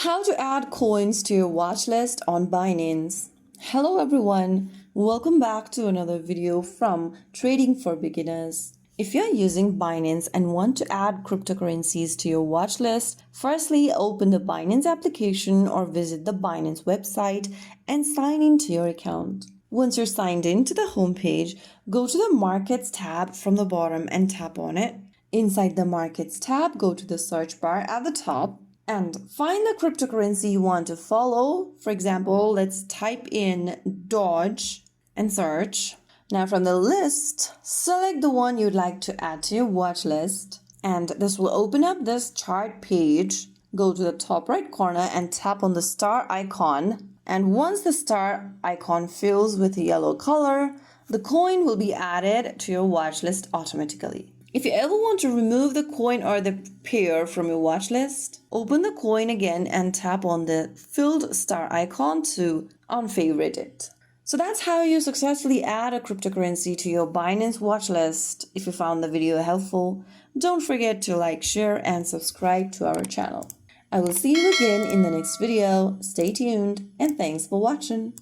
How to add coins to your watch list on Binance. Hello everyone, welcome back to another video from Trading for Beginners. If you're using Binance and want to add cryptocurrencies to your watch list, firstly open the Binance application or visit the Binance website and sign into your account. Once you're signed in to the homepage, go to the Markets tab from the bottom and tap on it. Inside the Markets tab, go to the search bar at the top and find the cryptocurrency you want to follow. For example, let's type in Doge and search. Now from the list, select the one you'd like to add to your watch list. And this will open up this chart page. Go to the top right corner and tap on the star icon. And once the star icon fills with a yellow color, the coin will be added to your watch list automatically. If you ever want to remove the coin or the pair from your watch list, open the coin again and tap on the filled star icon to unfavorite it. So that's how you successfully add a cryptocurrency to your Binance watch list. If you found the video helpful, don't forget to like, share, and subscribe to our channel. I will see you again in the next video. Stay tuned and thanks for watching.